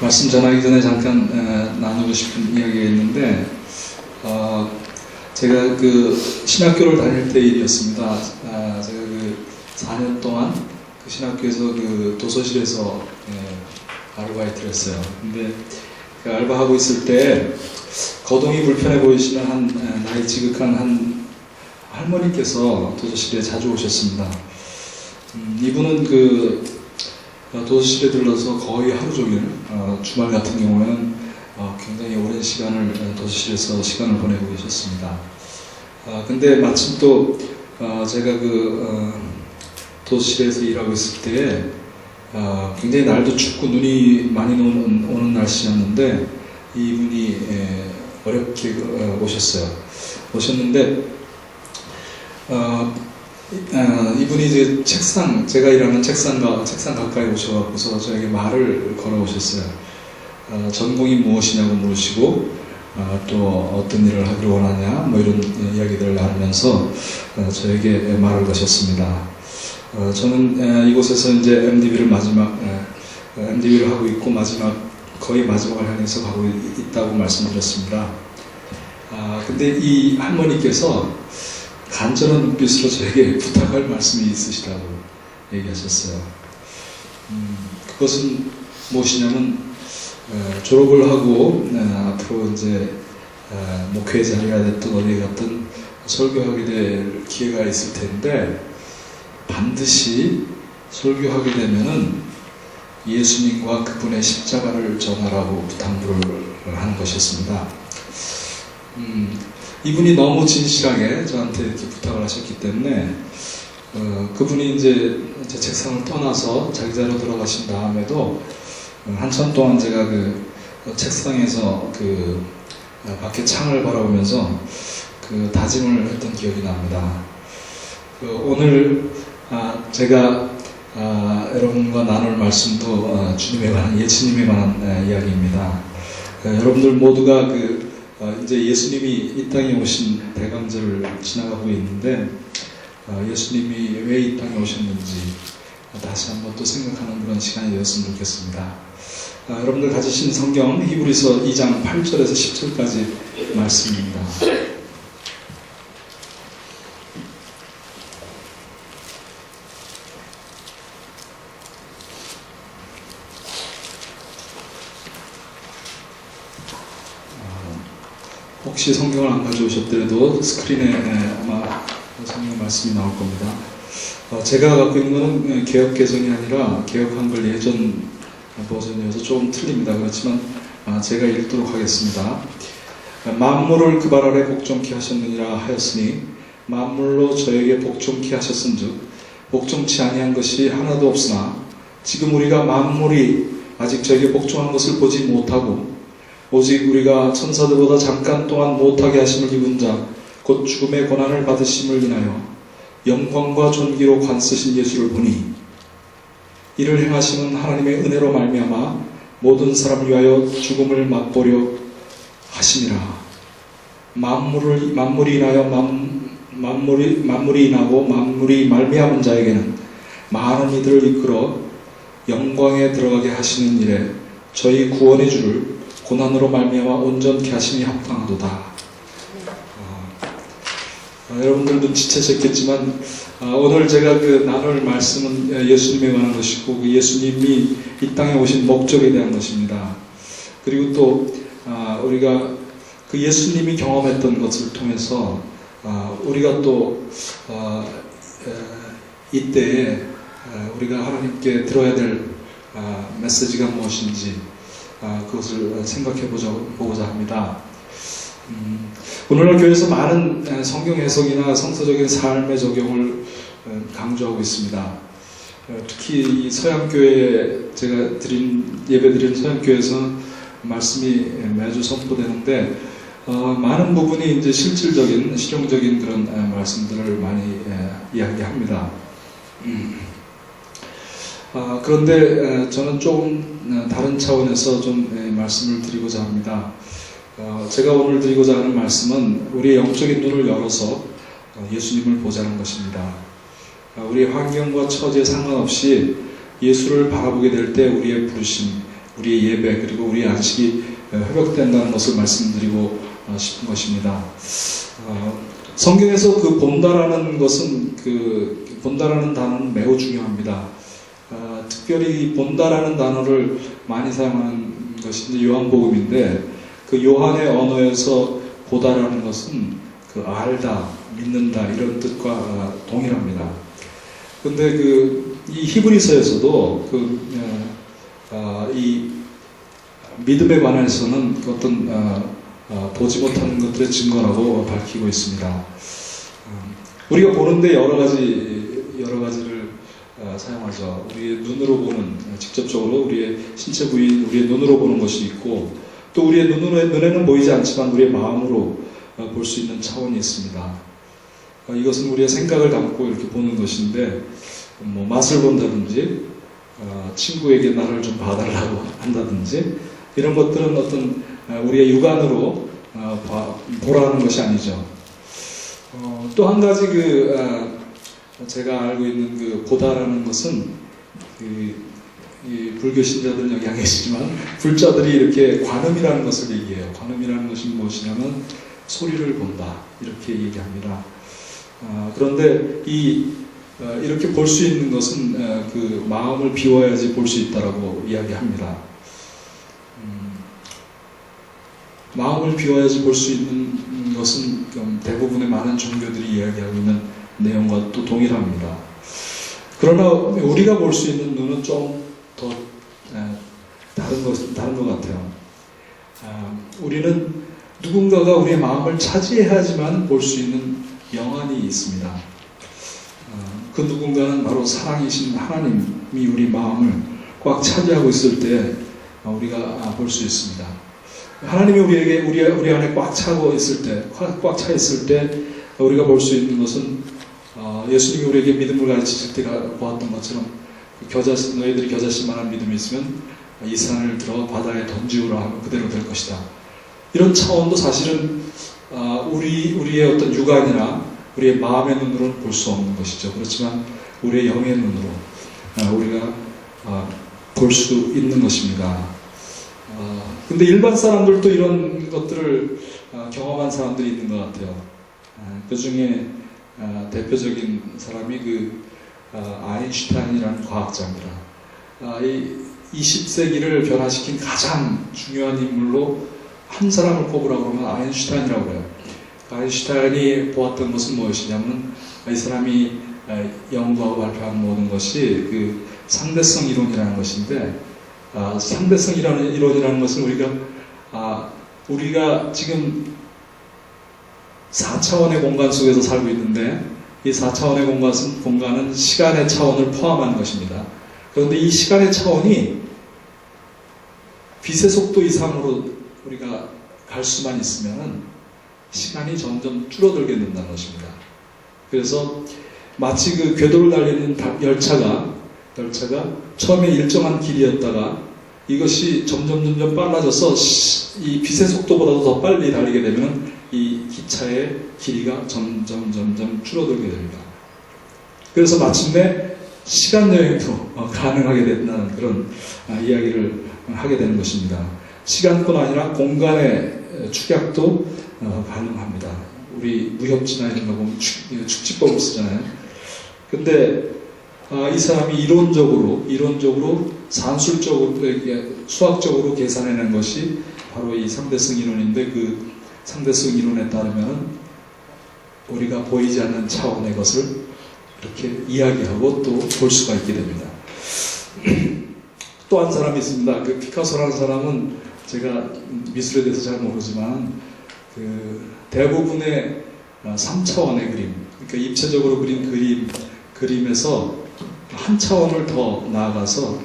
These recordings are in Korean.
말씀 전하기 전에 잠깐 나누고 싶은 이야기가 있는데, 제가 그 신학교를 다닐 때 일이었습니다. 제가 그 4년 동안 그 신학교에서 그 도서실에서 아르바이트를 했어요. 근데 그 알바하고 있을 때 거동이 불편해 보이시는 한 나이 지극한 한 할머니께서 도서실에 자주 오셨습니다. 이분은 그 도서실에 들러서 거의 하루 종일, 주말 같은 경우에는 굉장히 오랜 시간을 도서실에서 시간을 보내고 계셨습니다. 근데 마침 또 제가 그 도서실에서 일하고 있을 때에 굉장히 날도 춥고 눈이 많이 오는 날씨였는데 이분이 어렵게 오셨는데 이분이 이제 제가 일하는 책상 가까이 오셔서 저에게 말을 걸어오셨어요. 전공이 무엇이냐고 물으시고, 또 어떤 일을 하기를 원하냐, 뭐 이런 이야기들을 나누면서 저에게 말을 거셨습니다. 저는 이곳에서 이제 MDB를 하고 있고, 거의 마지막을 향해서 가고 있다고 말씀드렸습니다. 근데 이 할머니께서 간절한 눈빛으로 저에게 부탁할 말씀이 있으시다고 얘기하셨어요. 그것은 무엇이냐면, 졸업을 하고 앞으로 이제 목회 자리가 됐든 어디에 갔든 설교하게 될 기회가 있을 텐데, 반드시 설교하게 되면은 예수님과 그분의 십자가를 전하라고 부탁을 하는 것이었습니다. 이분이 너무 진실하게 저한테 이렇게 부탁을 하셨기 때문에 그분이 이제 제 책상을 떠나서 자기 자리로 들어가신 다음에도 한참 동안 제가 그 책상에서 그 밖에 창을 바라보면서 그 다짐을 했던 기억이 납니다. 오늘 제가 여러분과 나눌 말씀도 예수님에 관한 이야기입니다. 여러분들 모두가 이제 예수님이 이 땅에 오신 대강절을 지나가고 있는데, 예수님이 왜 이 땅에 오셨는지 다시 한번 또 생각하는 그런 시간이 되었으면 좋겠습니다. 여러분들 가지신 성경 히브리서 2장 8절에서 10절까지 말씀입니다. 혹시 성경을 안 가져오셨더라도 스크린에 아마 성경 말씀이 나올 겁니다. 제가 갖고 있는 것은 개역 개정이 아니라 개역 한글 예전 버전이어서 조금 틀립니다. 그렇지만 제가 읽도록 하겠습니다. 만물을 그 발 아래 복종케 하셨느니라 하였으니 만물로 저에게 복종케 하셨은즉 복종치 아니한 것이 하나도 없으나 지금 우리가 만물이 아직 저에게 복종한 것을 보지 못하고 오직 우리가 천사들보다 잠깐 동안 못하게 하심을 입은 자 곧 죽음의 고난을 받으심을 인하여 영광과 존귀로 관쓰신 예수를 보니 이를 행하심은 하나님의 은혜로 말미암아 모든 사람을 위하여 죽음을 맛보려 하심이라. 만물이 인하고 만물이 말미암은 자에게는 많은 이들을 이끌어 영광에 들어가게 하시는 일에 저희 구원의 주를 고난으로 말미암아 온전케 하심이 합당하도다. 여러분들 눈치채셨겠지만 오늘 제가 나눌 말씀은 예수님에 관한 것이고 예수님이 이 땅에 오신 목적에 대한 것입니다. 그리고 또 우리가 그 예수님이 경험했던 것을 통해서 우리가 또 이때에 우리가 하나님께 들어야 될 메시지가 무엇인지 그것을 생각해 보고자 합니다. 오늘날 교회에서 많은 성경 해석이나 성서적인 삶의 적용을 강조하고 있습니다. 특히 이 서양교회, 제가 예배드린 서양교회에서 말씀이 매주 선포되는데, 많은 부분이 이제 실용적인 그런 말씀들을 많이 이야기합니다. 그런데 저는 조금 다른 차원에서 좀 말씀을 드리고자 합니다. 제가 오늘 드리고자 하는 말씀은 우리의 영적인 눈을 열어서 예수님을 보자는 것입니다. 우리의 환경과 처지에 상관없이 예수를 바라보게 될 때 우리의 부르심, 우리의 예배 그리고 우리의 안식이 회복된다는 것을 말씀드리고 싶은 것입니다. 성경에서 그 본다라는 것은 본다라는 단어는 매우 중요합니다. 특별히 본다라는 단어를 많이 사용하는 것이 이제 요한복음인데 그 요한의 언어에서 보다라는 것은 그 알다, 믿는다 이런 뜻과 동일합니다. 근데 이 히브리서에서도 이 믿음에 관해서는 어떤 보지 못하는 것들의 증거라고 밝히고 있습니다. 우리가 보는데 여러 가지를 사용하죠. 우리의 눈으로 보는, 직접적으로 우리의 신체 부위, 우리의 눈으로 보는 것이 있고, 또 우리의 눈에는 보이지 않지만 우리의 마음으로 볼 수 있는 차원이 있습니다. 이것은 우리의 생각을 담고 이렇게 보는 것인데, 뭐 맛을 본다든지, 친구에게 나를 좀 봐달라고 한다든지, 이런 것들은 어떤 우리의 육안으로 보라는 것이 아니죠. 또 한 가지 제가 알고 있는 보다라는 것은 이 불교 신자들은 여기 안 계시지만 불자들이 이렇게 관음이라는 것을 얘기해요. 관음이라는 것이 무엇이냐면 소리를 본다 이렇게 얘기합니다. 그런데 이렇게 볼 수 있는 것은 마음을 비워야지 볼 수 있다라고 이야기합니다. 마음을 비워야지 볼 수 있는 것은 대부분의 많은 종교들이 이야기하고 있는 내용과 또 동일합니다. 그러나 우리가 볼 수 있는 눈은 좀 더 다른 것 같아요. 우리는 누군가가 우리의 마음을 차지해야지만 볼 수 있는 영안이 있습니다. 그 누군가는 바로 사랑이신 하나님이 우리 마음을 꽉 차지하고 있을 때 우리가 볼 수 있습니다. 하나님이 우리 안에 꽉 차 있을 때 우리가 볼 수 있는 것은 예수님이 우리에게 믿음을 가르치실 때가 보았던 것처럼 너희들이 겨자씨만한 믿음이 있으면 이 산을 들어 바다에 던지우라 하면 그대로 될 것이다. 이런 차원도 사실은 우리의 어떤 육안이나 우리의 마음의 눈으로는 볼 수 없는 것이죠. 그렇지만 우리의 영의 눈으로 우리가 볼 수 있는 것입니다. 근데 일반 사람들도 이런 것들을 경험한 사람들이 있는 것 같아요. 그 중에 대표적인 사람이 아인슈타인이라는 과학자입니다. 이 20세기를 변화시킨 가장 중요한 인물로 한 사람을 꼽으라고 하면 아인슈타인이라고 해요. 아인슈타인이 보았던 것은 무엇이냐면 이 사람이 연구하고 발표한 모든 것이 상대성 이론이라는 것인데, 상대성 이론이라는 것은 우리가 지금 4차원의 공간 속에서 살고 있는데 이 4차원의 공간은 시간의 차원을 포함한 것입니다. 그런데 이 시간의 차원이 빛의 속도 이상으로 우리가 갈 수만 있으면 시간이 점점 줄어들게 된다는 것입니다. 그래서 마치 궤도를 달리는 열차가 처음에 일정한 길이었다가 이것이 점점 빨라져서 이 빛의 속도보다도 더 빨리 달리게 되면 이 기차의 길이가 점점 줄어들게 됩니다. 그래서 마침내 시간 여행도 가능하게 된다는 그런 이야기를 하게 되는 것입니다. 시간뿐 아니라 공간의 축약도 가능합니다. 우리 무협지나 이런 거 보면 축지법을 쓰잖아요. 근데 이 사람이 이론적으로 산술적으로 수학적으로 계산해낸 것이 바로 이 상대성 이론인데 상대성 이론에 따르면 우리가 보이지 않는 차원의 것을 이렇게 이야기하고 또 볼 수가 있게 됩니다. 또 한 사람이 있습니다. 피카소라는 사람은 제가 미술에 대해서 잘 모르지만 대부분의 3차원의 그림, 그러니까 입체적으로 그린 그림에서 한 차원을 더 나아가서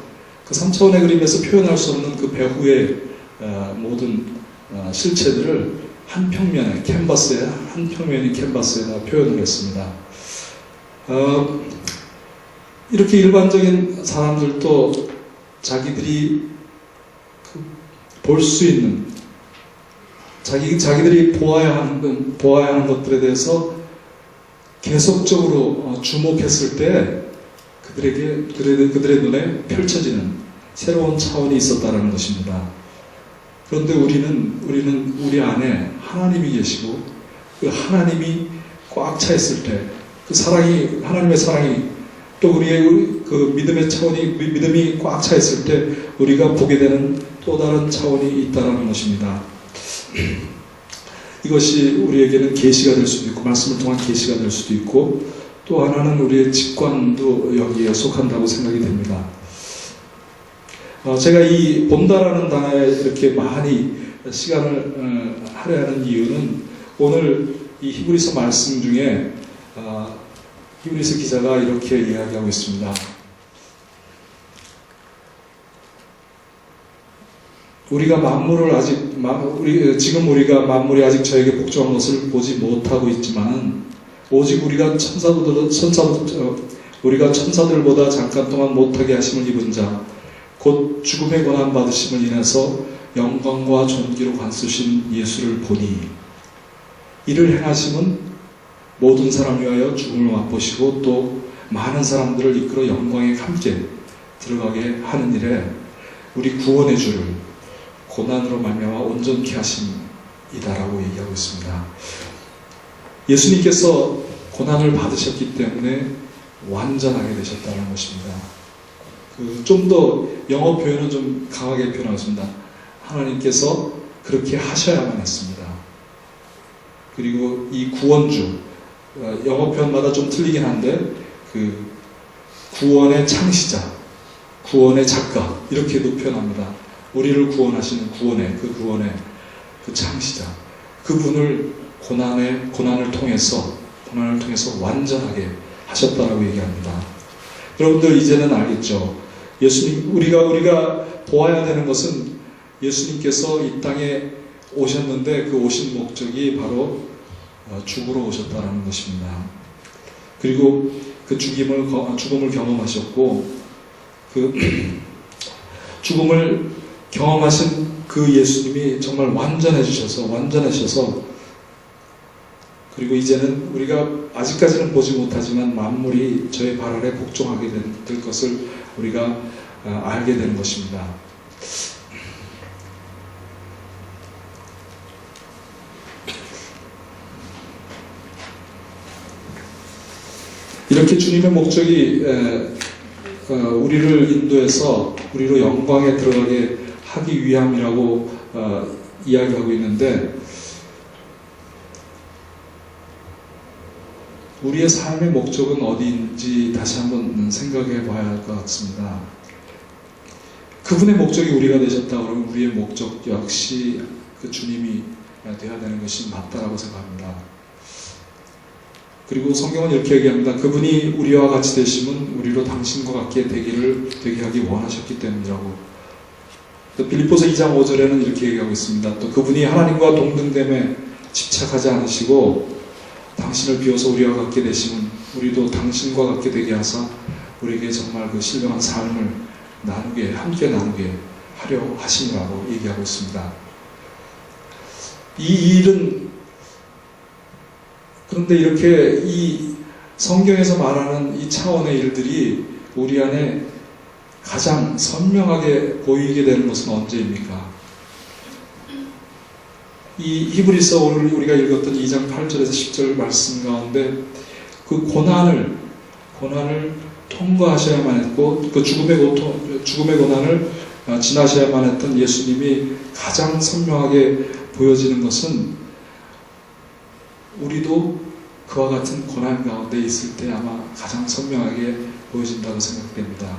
3차원의 그림에서 표현할 수 없는 배후의 모든 실체들을 한 평면인 캔버스에다 표현을 했습니다. 이렇게 일반적인 사람들도 자기들이 볼 수 있는 자기들이 보아야 하는 것들에 대해서 계속적으로 주목했을 때 그들의 눈에 펼쳐지는 새로운 차원이 있었다는 것입니다. 그런데 우리는 우리 안에 하나님이 계시고 그 하나님이 꽉 차 있을 때 그 사랑이, 하나님의 사랑이 또 우리의 그 믿음의 차원이, 믿음이 꽉 차 있을 때 우리가 보게 되는 또 다른 차원이 있다는 것입니다. 이것이 우리에게는 계시가 될 수도 있고 말씀을 통한 계시가 될 수도 있고 또 하나는 우리의 직관도 여기에 속한다고 생각이 됩니다. 제가 이 본다라는 단어에 이렇게 많이 시간을 할애하는 이유는 오늘 이 히브리서 말씀 중에 히브리서 기자가 이렇게 이야기하고 있습니다. 우리가 만물을 아직 지금 우리가 만물이 아직 저에게 복종한 것을 보지 못하고 있지만은 오직 우리가 천사들보다 잠깐 동안 못하게 하심을 입은 자 곧 죽음의 고난 받으심을 인해서 영광과 존귀로 관쓰신 예수를 보니 이를 행하심은 모든 사람 위하여 죽음을 맛보시고 또 많은 사람들을 이끌어 영광에 함께 들어가게 하는 일에 우리 구원의 주를 고난으로 말미암아 온전케 하심이다라고 얘기하고 있습니다. 예수님께서 고난을 받으셨기 때문에 완전하게 되셨다는 것입니다. 좀 더 영어 표현은 좀 강하게 표현하겠습니다. 하나님께서 그렇게 하셔야만 했습니다. 그리고 이 구원주, 영어 표현마다 좀 틀리긴 한데 그 구원의 창시자, 구원의 작가 이렇게도 표현합니다. 우리를 구원하시는 구원의 그 창시자, 그분을 고난을 통해서 완전하게 하셨다라고 얘기합니다. 여러분들 이제는 알겠죠? 예수님, 우리가 보아야 되는 것은 예수님께서 이 땅에 오셨는데 그 오신 목적이 바로 죽으러 오셨다라는 것입니다. 그리고 그 죽음을 경험하셨고 그 죽음을 경험하신 그 예수님이 정말 완전해지셔서 그리고 이제는 우리가 아직까지는 보지 못하지만 만물이 저의 발 아래 복종하게 될 것을 우리가 알게 되는 것입니다. 이렇게 주님의 목적이 우리를 인도해서 우리로 영광에 들어가게 하기 위함이라고 이야기하고 있는데 우리의 삶의 목적은 어디인지 다시 한번 생각해 봐야 할 것 같습니다. 그분의 목적이 우리가 되셨다 그러면 우리의 목적 역시 그 주님이 되어야 되는 것이 맞다라고 생각합니다. 그리고 성경은 이렇게 얘기합니다. 그분이 우리와 같이 되심은 우리로 당신과 같게 되게 하기 원하셨기 때문이라고. 또 빌립보서 2장 5절에는 이렇게 얘기하고 있습니다. 또 그분이 하나님과 동등됨에 집착하지 않으시고 당신을 비워서 우리와 같게 되심은 우리도 당신과 같게 되게 하사 우리에게 정말 그 신령한 삶을 함께 나누게 하려 하심이라고 얘기하고 있습니다. 이 일은 그런데 이렇게 이 성경에서 말하는 이 차원의 일들이 우리 안에 가장 선명하게 보이게 되는 것은 언제입니까? 이 히브리서 오늘 우리가 읽었던 2장 8절에서 10절 말씀 가운데 그 고난을 통과하셔야만 했고 그 죽음의 고난을 지나셔야만 했던 예수님이 가장 선명하게 보여지는 것은 우리도 그와 같은 고난 가운데 있을 때 아마 가장 선명하게 보여진다고 생각됩니다.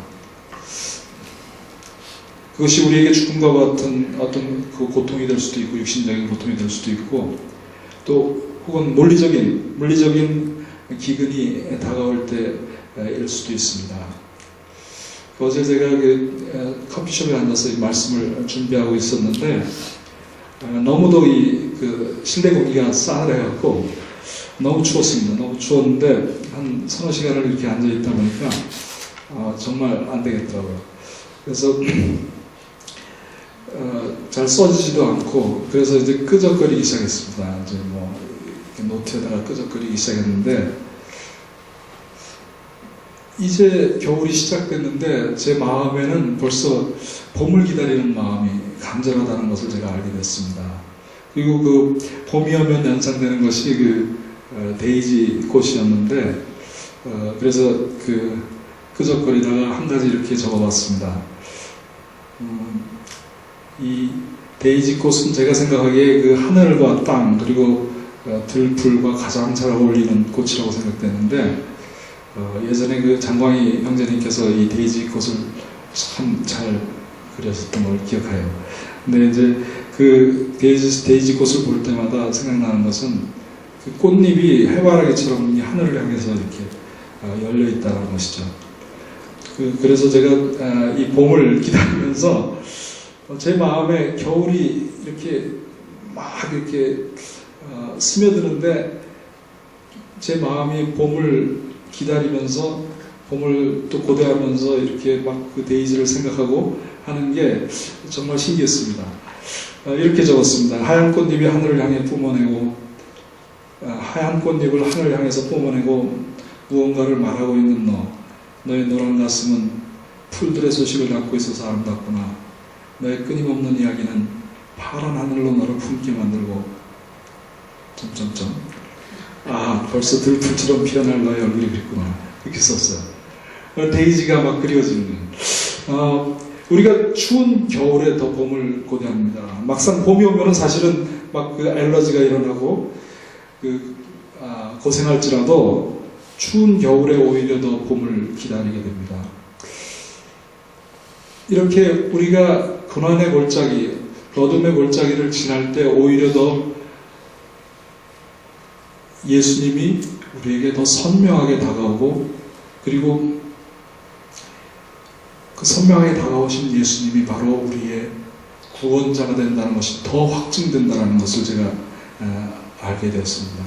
그것이 우리에게 죽음과 같은 어떤 그 고통이 될 수도 있고 육신적인 고통이 될 수도 있고 또 혹은 물리적인 기근이 다가올 때일 수도 있습니다. 어제 제가 그 커피숍에 앉아서 이 말씀을 준비하고 있었는데 너무도 그 실내 공기가 싸늘해갖고 너무 추웠습니다. 너무 추웠는데 한 서너 시간을 이렇게 앉아 있다 보니까 정말 안 되겠더라고요. 그래서 잘 써지지도 않고 그래서 이제 끄적거리기 시작했습니다. 이제 뭐 노트에다가 끄적거리기 시작했는데 이제 겨울이 시작됐는데 제 마음에는 벌써 봄을 기다리는 마음이 간절하다는 것을 제가 알게 됐습니다. 그리고 그 봄이 오면 연상되는 것이 데이지 꽃이었는데 그래서 끄적거리다가 한 가지 이렇게 적어봤습니다. 이 데이지 꽃은 제가 생각하기에 그 하늘과 땅 그리고 들풀과 가장 잘 어울리는 꽃이라고 생각되는데 예전에 그 장광희 형제님께서 이 데이지 꽃을 참 잘 그렸었던 걸 기억해요. 근데 이제 그 데이지 꽃을 볼 때마다 생각나는 것은 그 꽃잎이 해바라기처럼 이 하늘을 향해서 이렇게 열려 있다는 것이죠. 그래서 제가 이 봄을 기다리면서 제 마음에 겨울이 이렇게 막 이렇게 스며드는데 제 마음이 봄을 기다리면서 봄을 또 고대하면서 이렇게 막 그 데이지를 생각하고 하는 게 정말 신기했습니다. 이렇게 적었습니다. 하얀 꽃잎이 하늘을 향해 뿜어내고 하얀 꽃잎을 하늘을 향해서 뿜어내고 무언가를 말하고 있는 너의 노란 가슴은 풀들의 소식을 담고 있어서 아름답구나. 너의 끊임없는 이야기는 파란 하늘로 너를 품게 만들고 점점점 벌써 들풀처럼 피어날 너의 얼굴이 그립구나. 이렇게 썼어요. 데이지가 막 그리워지는 거예요. 우리가 추운 겨울에 더 봄을 고대합니다. 막상 봄이 오면은 사실은 막 그 알러지가 일어나고 고생할지라도 추운 겨울에 오히려 더 봄을 기다리게 됩니다. 이렇게 우리가 고난의 골짜기, 어둠의 골짜기를 지날 때 오히려 더 예수님이 우리에게 더 선명하게 다가오고 그리고 그 선명하게 다가오신 예수님이 바로 우리의 구원자가 된다는 것이 더 확증된다는 것을 제가 알게 되었습니다.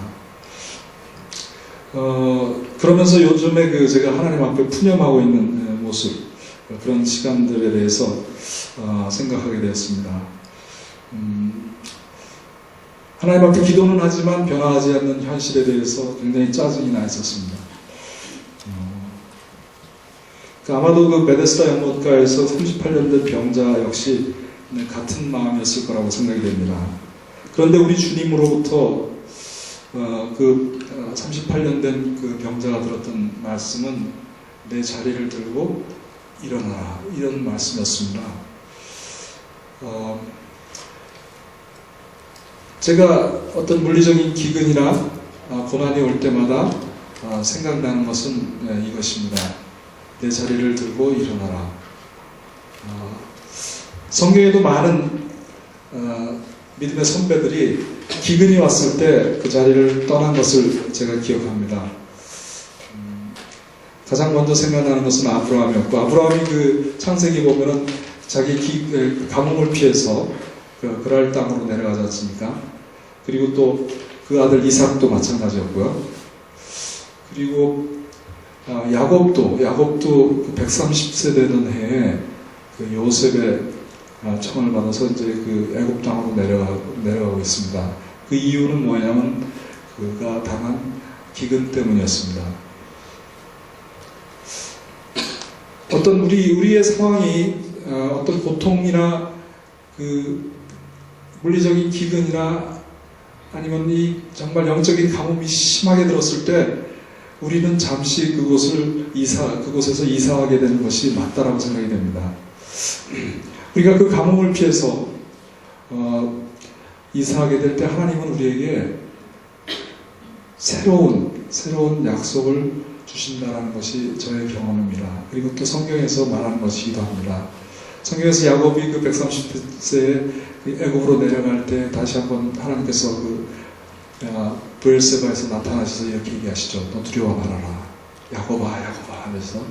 그러면서 요즘에 제가 하나님 앞에 푸념하고 있는 모습, 그런 시간들에 대해서 생각하게 되었습니다. 하나님 앞에 기도는 하지만 변화하지 않는 현실에 대해서 굉장히 짜증이 나 있었습니다. 아마도 그 베데스다 연못가에서 38년 된 병자 역시 같은 마음이었을 거라고 생각이 됩니다. 그런데 우리 주님으로부터 38년 된 그 병자가 들었던 말씀은 내 자리를 들고 일어나라, 이런 말씀이었습니다. 제가 어떤 물리적인 기근이나 고난이 올 때마다 생각나는 것은 이것입니다. 내 자리를 들고 일어나라. 성경에도 많은 믿음의 선배들이 기근이 왔을 때 그 자리를 떠난 것을 제가 기억합니다. 가장 먼저 생각나는 것은 아브라함이었고, 아브라함이 그 창세기 보면은 자기 가뭄을 피해서 그랄 땅으로 내려가지 않습니까? 그리고 또 그 아들 이삭도 마찬가지였고요. 그리고 야곱도 130세 되는 해에 그 요셉의 청을 받아서 이제 그 애굽 땅으로 내려가고 있습니다. 그 이유는 뭐냐면 그가 당한 기근 때문이었습니다. 어떤 우리의 상황이 어떤 고통이나 그 물리적인 기근이나 아니면 이 정말 영적인 가뭄이 심하게 들었을 때 우리는 잠시 그곳에서 이사하게 되는 것이 맞다라고 생각이 됩니다. 우리가 그 가뭄을 피해서 이사하게 될 때 하나님은 우리에게 새로운 약속을 주신다는 것이 저의 경험입니다. 그리고 또 성경에서 말하는 것이기도 합니다. 성경에서 야곱이 그 130세에 애굽으로 내려갈 때 다시 한번 하나님께서 브엘세바에서 나타나셔서 이렇게 얘기하시죠. 너 두려워 말아라. 야곱아 하면서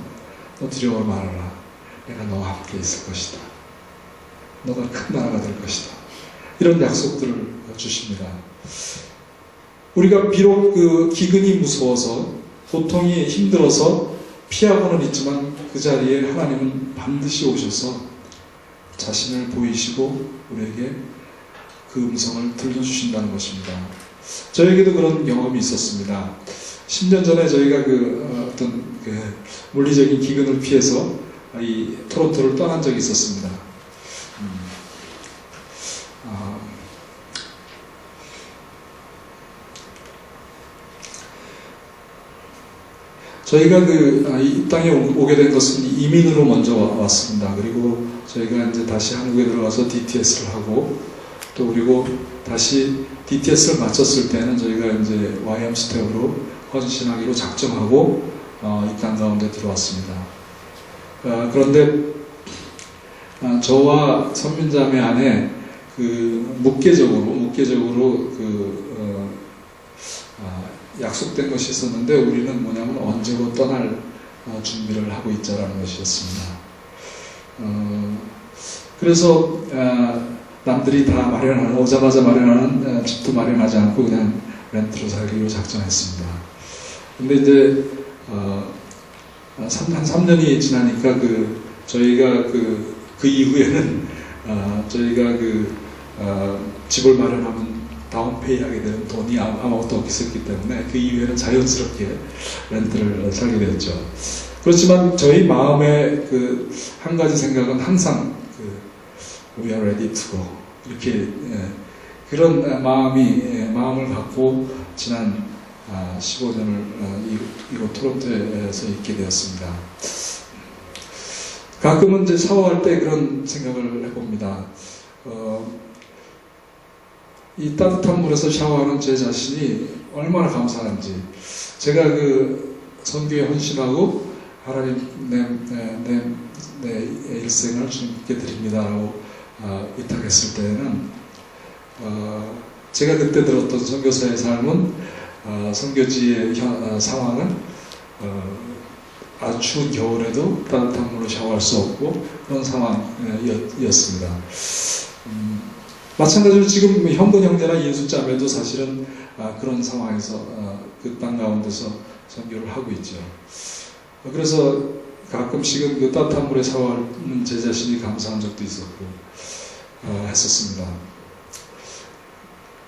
너 두려워 말아라. 내가 너와 함께 있을 것이다. 너가 큰 나라가 될 것이다. 이런 약속들을 주십니다. 우리가 비록 그 기근이 무서워서 고통이 힘들어서 피하고는 있지만 그 자리에 하나님은 반드시 오셔서 자신을 보이시고 우리에게 그 음성을 들려주신다는 것입니다. 저에게도 그런 경험이 있었습니다. 10년 전에 저희가 물리적인 기근을 피해서 이 토론토를 떠난 적이 있었습니다. 저희가 이 땅에 오게 된 것은 이민으로 먼저 왔습니다. 그리고 저희가 이제 다시 한국에 들어가서 DTS를 하고 또 그리고 다시 DTS를 마쳤을 때는 저희가 이제 YM 스텝으로 헌신하기로 작정하고 이 땅 가운데 들어왔습니다. 그런데 저와 선민자매 안에 묵계적으로 약속된 것이 있었는데 우리는 뭐냐면 언제고 떠날 준비를 하고 있자라는 것이었습니다. 그래서 남들이 다 오자마자 마련하는 집도 마련하지 않고 그냥 렌트로 살기로 작정했습니다. 근데 이제 한 3년이 지나니까 저희가 그 이후에는 저희가 집을 마련하면 다운페이 하게 되는 돈이 아무것도 없었기 때문에 그 이후에는 자연스럽게 렌트를 살게 되었죠. 그렇지만 저희 마음의 한 가지 생각은 항상 We are ready to go 이렇게 그런 마음을 갖고 지난 15년을 이곳 토론토에서 있게 되었습니다. 가끔은 이제 샤워할 때 그런 생각을 해봅니다. 이 따뜻한 물에서 샤워하는 제 자신이 얼마나 감사한지. 제가 선교에 헌신하고 하나님 내 일생을 주님께 드립니다라고 위탁했을 때에는 제가 그때 들었던 선교사의 삶은 선교지의 상황은 아주 추운 겨울에도 따뜻한 물로 샤워할 수 없고 그런 상황이었습니다. 마찬가지로 지금 현근 형제나 예수자매도 사실은 그런 상황에서 그 땅 가운데서 선교를 하고 있죠. 그래서 가끔씩은 따뜻한 물에 샤워하는 제 자신이 감사한 적도 있었고 했었습니다.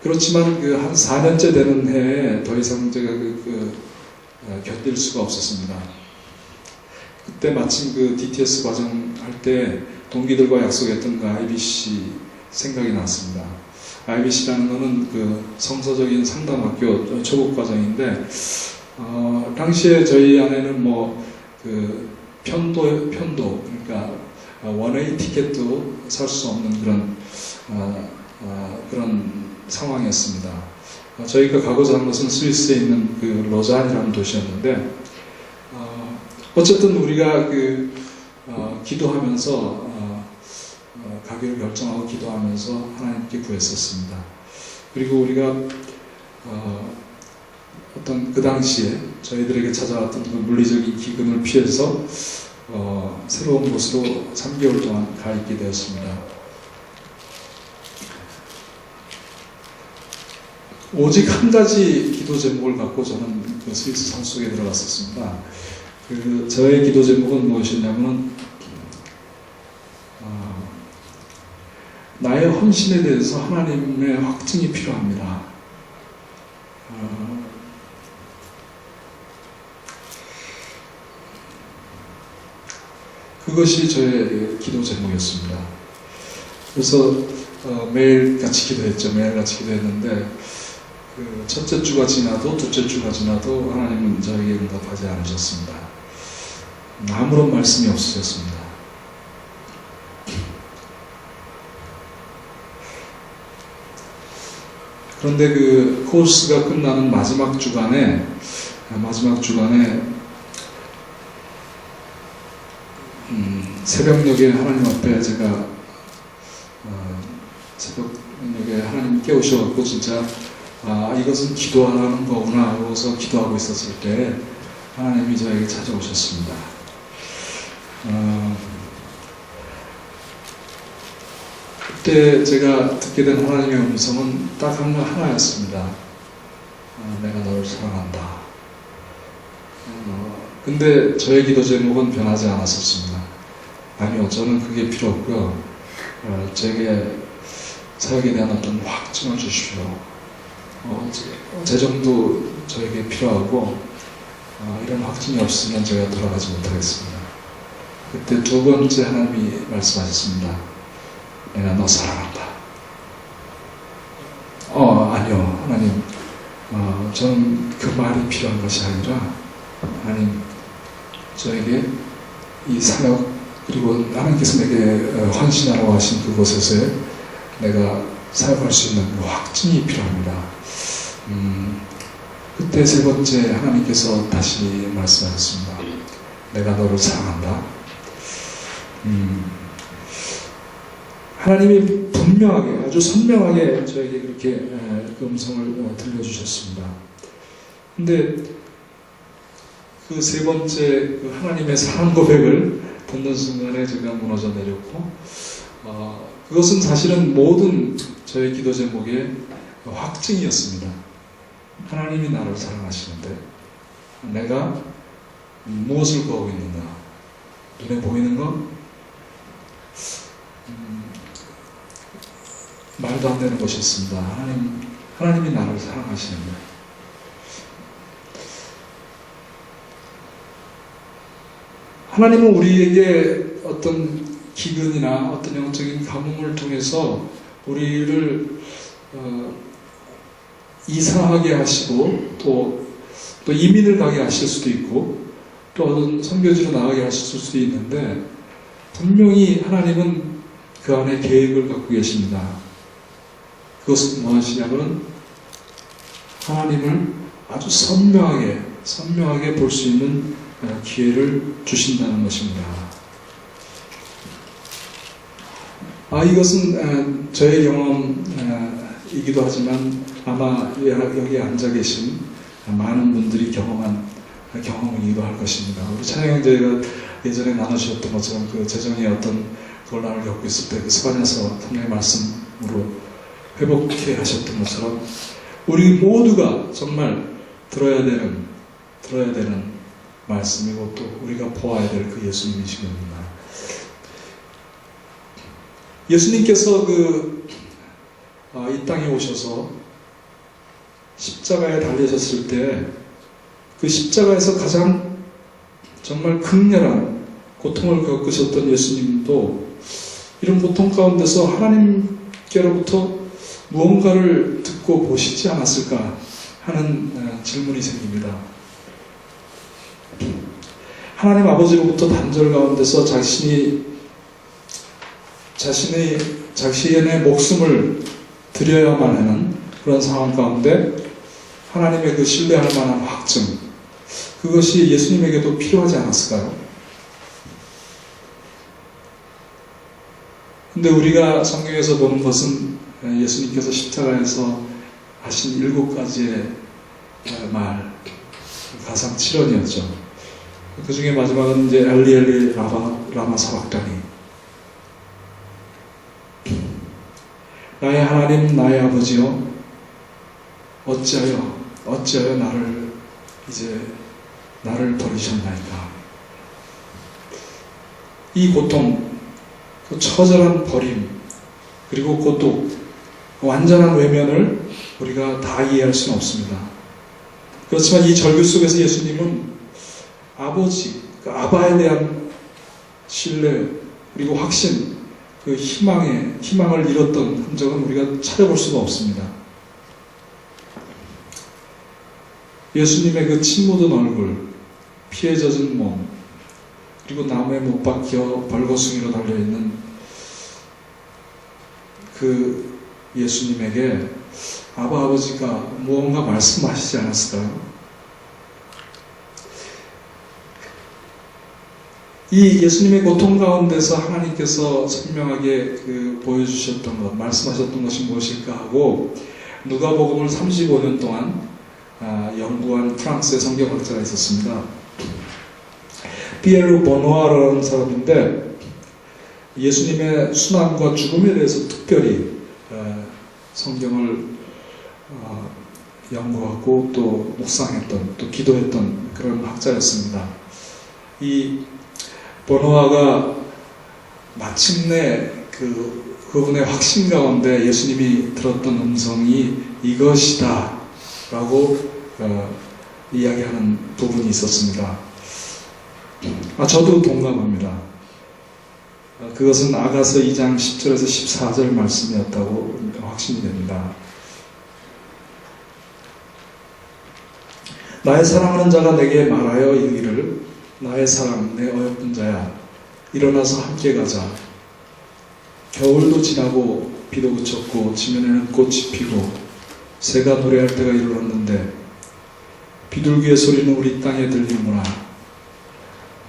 그렇지만 한 4년째 되는 해에 더 이상 제가 견딜 수가 없었습니다. 그때 마침 DTS 과정 할 때 동기들과 약속했던 IBC 생각이 났습니다. IBC라는 것은 성서적인 상담학교 초급 과정인데 당시에 저희 안에는 편도 그러니까 원웨이 티켓도 살 수 없는 그런 상황이었습니다. 저희가 가고자 한 것은 스위스에 있는 로잔이라는 도시였는데 어쨌든 우리가 기도하면서 가기로 결정하고 기도하면서 하나님께 구했었습니다. 그리고 우리가 어떤 그 당시에 저희들에게 찾아왔던 물리적인 기근을 피해서 새로운 곳으로 3개월 동안 가 있게 되었습니다. 오직 한 가지 기도 제목을 갖고 저는 스위스 산속에 들어갔었습니다. 저의 기도 제목은 무엇이냐면 나의 헌신에 대해서 하나님의 확증이 필요합니다. 그것이 저의 기도 제목이었습니다. 그래서 매일 같이 기도했죠. 매일 같이 기도했는데 첫째 주가 지나도 둘째 주가 지나도 하나님은 저에게 응답하지 않으셨습니다. 아무런 말씀이 없으셨습니다. 그런데 코र्스가 끝나는 마지막 주간에 새벽녘에 하나님 앞에 제가 새벽녘에 하나님 깨우셔갖고 진짜 이것은 기도하라는 거구나 하고서 기도하고 있었을 때 하나님이 저에게 찾아오셨습니다. 그때 제가 듣게 된 하나님의 음성은 딱 하나였습니다. 내가 너를 사랑한다. 근데 저의 기도 제목은 변하지 않았었습니다. 아니요, 저는 그게 필요 없고요. 제게 사역에 대한 어떤 확증을 주십시오. 재정도 저에게 필요하고 이런 확증이 없으면 제가 돌아가지 못하겠습니다. 그때 두 번째 하나님이 말씀하셨습니다. 내가 너 사랑한다. 아니요, 하나님. 저는 그 말이 필요한 것이 아니라, 하나님, 저에게 이 사역, 그리고 하나님께서 내게 헌신하라고 하신 그곳에서의 내가 사역할 수 있는 그 확증이 필요합니다. 그때 세 번째 하나님께서 다시 말씀하셨습니다. 내가 너를 사랑한다. 하나님이 분명하게, 아주 선명하게 저에게 그렇게 그 음성을 들려주셨습니다. 근데 그 세 번째 그 하나님의 사랑 고백을 듣는 순간에 제가 무너져 내렸고, 그것은 사실은 모든 저의 기도 제목의 확증이었습니다. 하나님이 나를 사랑하시는데 내가 무엇을 구하고 있는가? 눈에 보이는 것? 말도 안 되는 것이었습니다. 하나님이 나를 사랑하시는데. 하나님은 우리에게 어떤 기근이나 어떤 영적인 가뭄을 통해서 우리를 이사하게 하시고 또 이민을 가게 하실 수도 있고 또 어떤 선교지로 나가게 하실 수도 있는데, 분명히 하나님은 그 안에 계획을 갖고 계십니다. 그것은 무엇이냐면 하나님을 아주 선명하게 볼 수 있는 기회를 주신다는 것입니다. 이것은 저의 경험이기도 하지만 아마 여기 앉아 계신 많은 분들이 경험한 경험이기도 할 것입니다. 우리 찬영 형제가 예전에 나누셨던 것처럼 그 재정의 어떤 곤란을 겪고 있을 때 그 스바냐서 3장의 말씀으로 회복해 하셨던 것처럼 우리 모두가 정말 들어야 되는 말씀이고 또 우리가 보아야 될 그 예수님이신 겁니다. 예수님께서 이 땅에 오셔서 십자가에 달리셨을 때 그 십자가에서 가장 정말 극렬한 고통을 겪으셨던 예수님도 이런 고통 가운데서 하나님께로부터 무언가를 듣고 보시지 않았을까 하는 질문이 생깁니다. 하나님 아버지로부터 단절 가운데서 자신의 목숨을 드려야만 하는 그런 상황 가운데 하나님의 그 신뢰할 만한 확증, 그것이 예수님에게도 필요하지 않았을까요? 근데 우리가 성경에서 보는 것은 예수님께서 십자가에서 하신 7가지의 말, 가상 7원이었죠. 그 중에 마지막은 이제 엘리 엘리 라마 사박다니, 나의 하나님 나의 아버지여 어찌하여 나를 버리셨나이까. 이 고통, 그 처절한 버림, 그리고 고독, 완전한 외면을 우리가 다 이해할 수는 없습니다. 그렇지만 이 절규 속에서 예수님은 아버지, 그 아바에 대한 신뢰, 그리고 확신, 그 희망을 잃었던 흔적은 우리가 찾아볼 수가 없습니다. 예수님의 그 침 묻은 얼굴, 피에 젖은 몸, 그리고 나무에 못 박혀 벌거숭이로 달려있는 그 예수님에게 아버지가 무언가 말씀하시지 않았을까요? 이 예수님의 고통 가운데서 하나님께서 선명하게 보여주셨던 것, 말씀하셨던 것이 무엇일까 하고 누가복음을 35년 동안 연구한 프랑스의 성경학자가 있었습니다. 피에르 보노아라는 사람인데 예수님의 순환과 죽음에 대해서 특별히 성경을 연구하고 또 묵상했던, 또 기도했던 그런 학자였습니다. 이 보노아가 마침내 그분의 확신 가운데 예수님이 들었던 음성이 이것이다 라고 이야기하는 부분이 있었습니다. 저도 동감합니다. 그것은 아가서 2장 10절에서 14절 말씀이었다고 확신이 됩니다. 나의 사랑하는 자가 내게 말하여 이르기를 나의 사랑 내 어여쁜 자야 일어나서 함께 가자. 겨울도 지나고 비도 그쳤고 지면에는 꽃이 피고 새가 노래할 때가 이르렀는데 비둘기의 소리는 우리 땅에 들리는구나.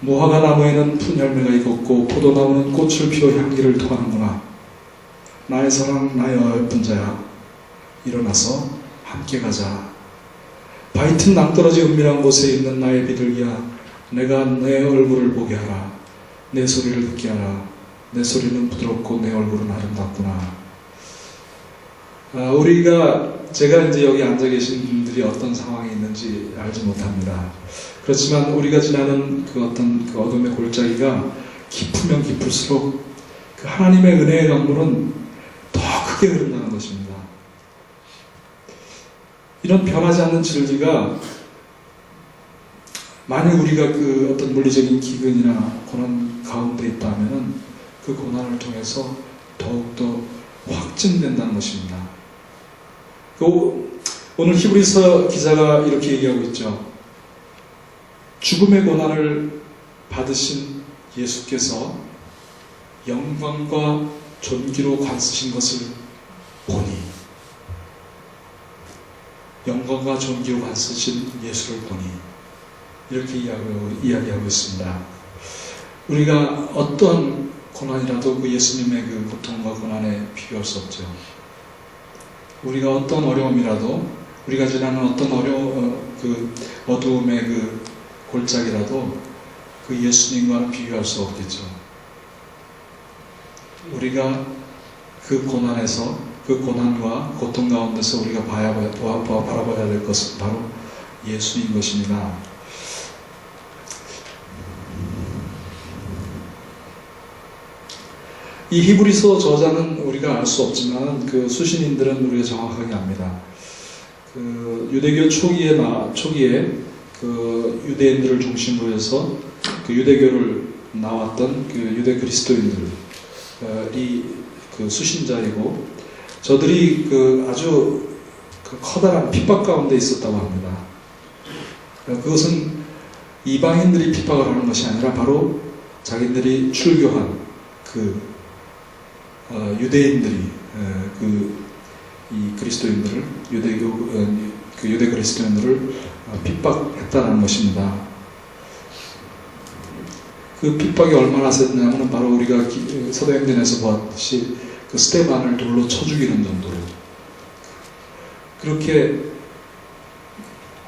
무화과 나무에는 푼 열매가 익었고 포도나무는 꽃을 피워 향기를 토하는구나. 나의 사랑 나의 어여쁜 자야 일어나서 함께 가자. 바위튼 낭떠러지 은밀한 곳에 있는 나의 비둘기야 내가 내 얼굴을 보게 하라. 내 소리를 듣게 하라. 내 소리는 부드럽고 내 얼굴은 아름답구나. 제가 이제 여기 앉아 계신 분들이 어떤 상황에 있는지 알지 못합니다. 그렇지만 우리가 지나는 그 어둠의 골짜기가 깊으면 깊을수록 그 하나님의 은혜의 강물은 더 크게 흐른다는 것입니다. 이런 변하지 않는 진리가 만약 우리가 그 어떤 물리적인 기근이나 고난 가운데 있다면은 그 고난을 통해서 더욱더 확증된다는 것입니다. 오늘 히브리서 기자가 이렇게 얘기하고 있죠. 죽음의 고난을 받으신 예수께서 영광과 존귀로 관쓰신 것을 보니 영광과 존귀로 관쓰신 예수를 보니 이렇게 이야기하고 있습니다. 우리가 어떠한 고난이라도 그 예수님의 그 고통과 고난에 비교할 수 없죠. 우리가 어떤 어려움이라도 우리가 지나는 어떤 그 어두움의 그 골짜기라도 그 예수님과는 비교할 수 없겠죠. 우리가 그 고난에서 그 고난과 고통 가운데서 우리가 바라봐야 될 것은 바로 예수인 것입니다. 이 히브리서 저자는 우리가 알 수 없지만 그 수신인들은 우리가 정확하게 압니다. 그 유대교 초기에 그 유대인들을 중심으로 해서 그 유대교를 나왔던 그 유대 그리스도인들이 그 수신자이고 저들이 그 아주 그 커다란 핍박 가운데 있었다고 합니다. 그것은 이방인들이 핍박을 하는 것이 아니라 바로 자기들이 출교한 그 유대인들이 이 그리스도인들을 유대 그리스도인들을 핍박했다는 것입니다. 그 핍박이 얼마나 셌냐면 바로 우리가 사도행전에서 보았듯이 그 스데반을 돌로 쳐 죽이는 정도로 그렇게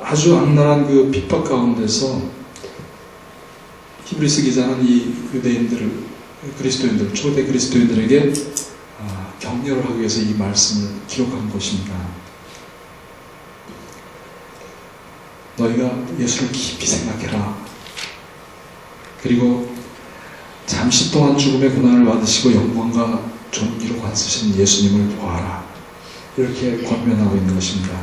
아주 악랄한 그 핍박 가운데서 히브리서 기자는 이 초대 그리스도인들에게 격려를 하기 위해서 이 말씀을 기록한 것입니다. 너희가 예수를 깊이 생각해라. 그리고 잠시 동안 죽음의 고난을 받으시고 영광과 존귀로 관쓰신 예수님을 보아라. 이렇게 권면하고 있는 것입니다.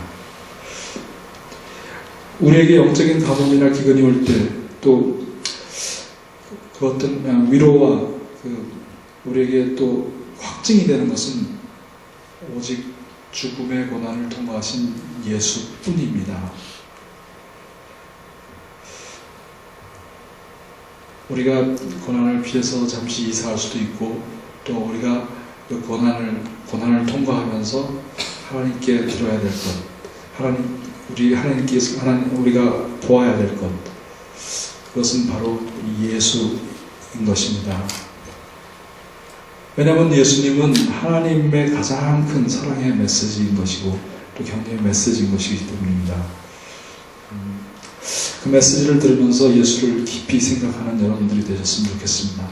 우리에게 영적인 가뭄이나 기근이 올 때 또 그 어떤 위로와 우리에게 또 확증이 되는 것은 오직 죽음의 고난을 통과하신 예수뿐입니다. 우리가 고난을 피해서 잠시 이사할 수도 있고 또 우리가 그 고난을 통과하면서 하나님께 드려야 될 것, 우리가 보아야 될 것, 그것은 바로 예수인 것입니다. 왜냐하면 예수님은 하나님의 가장 큰 사랑의 메시지인 것이고 또 격려의 메시지인 것이기 때문입니다. 그 메시지를 들으면서 예수를 깊이 생각하는 여러분들이 되셨으면 좋겠습니다.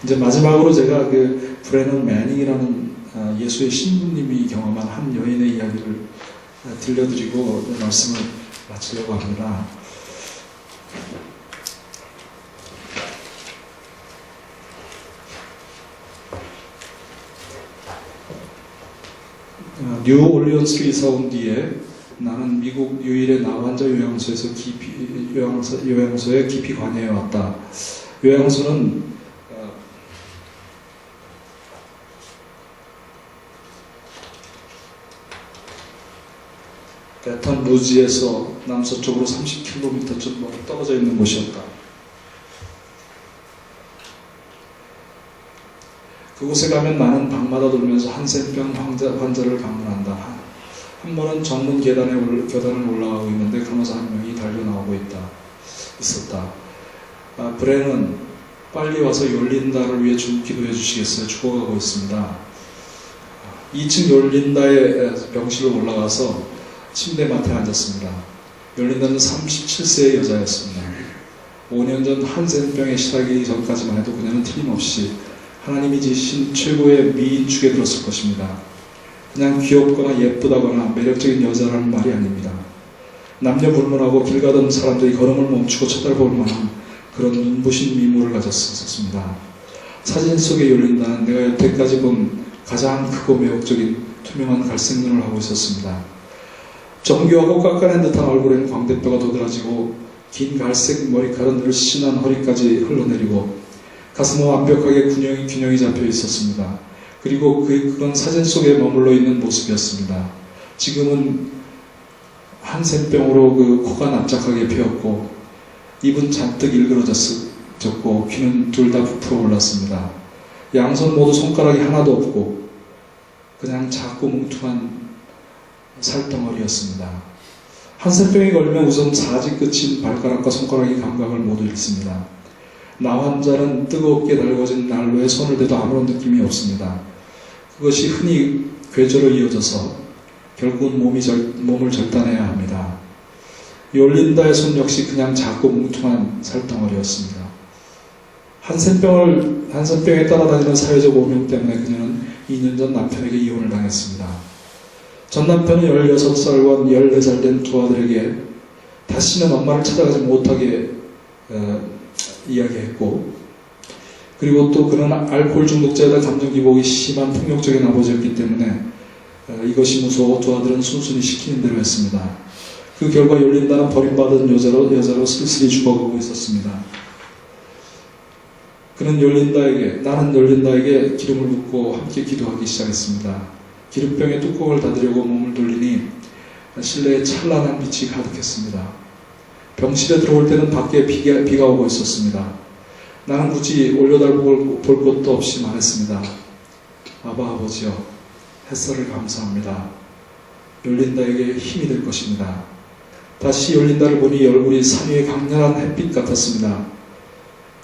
이제 마지막으로 제가 그 브레넌 매닝이라는 예수의 신부님이 경험한 한 여인의 이야기를 들려드리고 말씀을 마치려고 합니다. 뉴올리언스로 이사 온 뒤에 나는 미국 유일의 나환자 요양소에 깊이 관여해 왔다. 요양소는 베턴 루지에서 남서쪽으로 30km쯤 멀리 떨어져 있는 곳이었다. 그곳에 가면 나는 방마다 돌면서 한센병 환자를 방문한다. 한 번은 전문 계단을 올라가고 있는데 간호사 한 명이 달려나오고 있었다. 브렌은 빨리 와서 열린다를 위해 기도해 주시겠어요? 죽어가고 있습니다. 2층 열린다의 병실로 올라가서 침대 맡에 앉았습니다. 열린다는 37세의 여자였습니다. 5년 전 한센병에 시달리기 전까지만 해도 그녀는 틀림없이 하나님이 지으신 최고의 미인 축에 들었을 것입니다. 그냥 귀엽거나 예쁘다거나 매력적인 여자라는 말이 아닙니다. 남녀 불문하고 길 가던 사람들이 걸음을 멈추고 쳐다볼 만한 그런 눈부신 미모를 가졌었습니다. 사진 속에 열린다는 내가 여태까지 본 가장 크고 매혹적인 투명한 갈색 눈을 하고 있었습니다. 정교하고 깎아낸 듯한 얼굴에는 광대뼈가 도드라지고 긴 갈색 머리칼은 늘씬한 허리까지 흘러내리고 가슴은 완벽하게 균형이 잡혀 있었습니다. 그리고 그건 사진 속에 머물러 있는 모습이었습니다. 지금은 한센병으로 그 코가 납작하게 피었고 입은 잔뜩 일그러졌고 귀는 둘 다 부풀어 올랐습니다. 양손 모두 손가락이 하나도 없고 그냥 작고 뭉퉁한 살덩어리였습니다. 한센병에 걸리면 우선 사지 끝인 발가락과 손가락이 감각을 모두 잃습니다. 나 환자는 뜨겁게 달궈진 난로에 손을 대도 아무런 느낌이 없습니다. 그것이 흔히 괴조로 이어져서 결국은 몸을 절단해야 합니다. 열린다의 손 역시 그냥 작고 뭉퉁한 살덩어리였습니다. 한센병에 따라다니는 사회적 오명 때문에 그녀는 2년 전 남편에게 이혼을 당했습니다. 전 남편은 16살과 14살 된 두 아들에게 다시는 엄마를 찾아가지 못하게 이야기했고, 그리고 또 그는 알코올 중독자에다 감정 기복이 심한 폭력적인 아버지였기 때문에 이것이 무서워 두 아들은 순순히 시키는 대로 했습니다. 그 결과 열린다는 버림받은 여자로 슬슬이 죽어가고 있었습니다. 나는 열린다에게 기름을 붓고 함께 기도하기 시작했습니다. 기름병에 뚜껑을 닫으려고 몸을 돌리니 실내에 찬란한 빛이 가득했습니다. 병실에 들어올 때는 밖에 비가 오고 있었습니다. 나는 굳이 올려다볼 것도 없이 말했습니다. 아버지요, 햇살을 감사합니다. 열린다에게 힘이 될 것입니다. 다시 열린다를 보니 얼굴이 산 위의 강렬한 햇빛 같았습니다.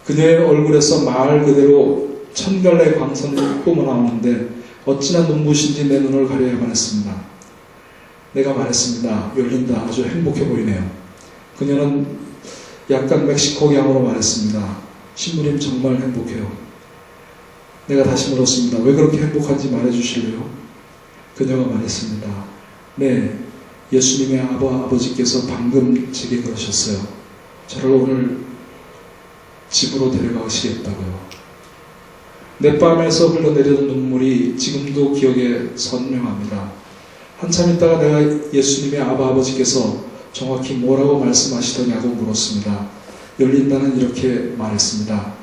그녀의 얼굴에서 말 그대로 천갈래 광선이 뿜어나오는데 어찌나 눈부신지 내 눈을 가려야만 했습니다. 내가 말했습니다. 열린다, 아주 행복해 보이네요. 그녀는 약간 멕시코향으로 말했습니다. 신부님 정말 행복해요. 내가 다시 물었습니다. 왜 그렇게 행복한지 말해주실래요? 그녀가 말했습니다. 네, 예수님의 아버지께서 방금 제게 그러셨어요. 저를 오늘 집으로 데려가시겠다고요. 내 뺨에서 흘러내리는 눈물이 지금도 기억에 선명합니다. 한참 있다가 내가 예수님의 아버지께서 정확히 뭐라고 말씀하시더냐고 물었습니다. 열린다는 이렇게 말했습니다.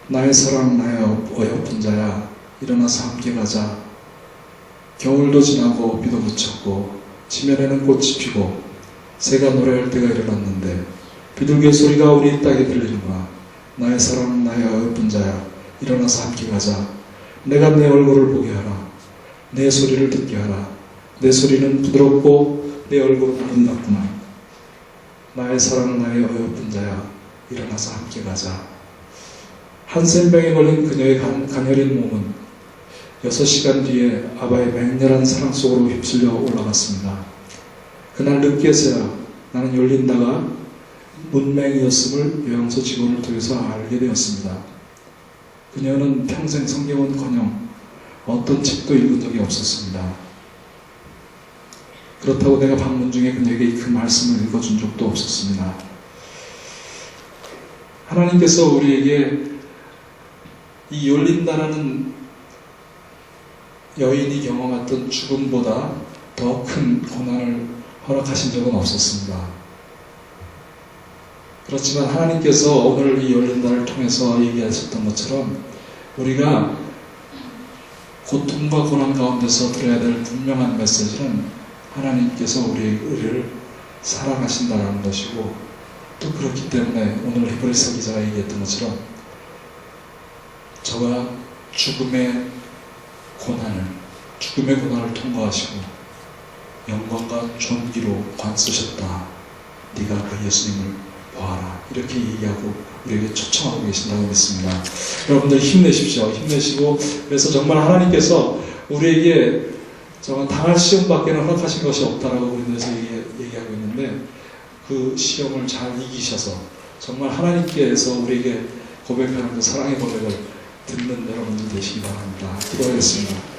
나의 사랑, 나의 어여쁜 자야, 일어나서 함께 가자. 겨울도 지나고 비도 그쳤고 지면에는 꽃이 피고 새가 노래할 때가 일어났는데 비둘기의 소리가 우리 땅에 들리는구나. 나의 사랑, 나의 어여쁜 자야, 일어나서 함께 가자. 내가 내 얼굴을 보게 하라. 내 소리를 듣게 하라. 내 소리는 부드럽고 내 얼굴은 아름답구나. 나의 사랑, 나의 어여쁜 자야, 일어나서 함께 가자. 한센병에 걸린 그녀의 가녀린 몸은 6시간 뒤에 아바의 맹렬한 사랑 속으로 휩쓸려 올라갔습니다. 그날 늦게서야 나는 열린다가 문맹이었음을 요양소 직원을 통해서 알게 되었습니다. 그녀는 평생 성경은커녕 어떤 책도 읽은 적이 없었습니다. 그렇다고 내가 방문 중에 그녀에게 그 말씀을 읽어준 적도 없었습니다. 하나님께서 우리에게 이 열린다라는 여인이 경험했던 죽음보다 더 큰 고난을 허락하신 적은 없었습니다. 그렇지만 하나님께서 오늘 이 열린날을 통해서 얘기하셨던 것처럼 우리가 고통과 고난 가운데서 들어야 될 분명한 메시지는 하나님께서 우리를 사랑하신다는 것이고, 또 그렇기 때문에 오늘 히브리서 기자가 얘기했던 것처럼 저가 죽음의 고난을 통과하시고 영광과 존귀로 관쓰셨다. 네가 그 예수님을 보아라. 이렇게 얘기하고 우리에게 초청하고 계신다고 믿습니다. 여러분들 힘내십시오. 힘내시고, 그래서 정말 하나님께서 우리에게 정말 당할 시험밖에는 허락하신 것이 없다라고 우리들에서 얘기하고 있는데, 그 시험을 잘 이기셔서 정말 하나님께서 우리에게 고백하는 그 사랑의 고백을 듣는 여러분들 되시기 바랍니다. 기도하겠습니다.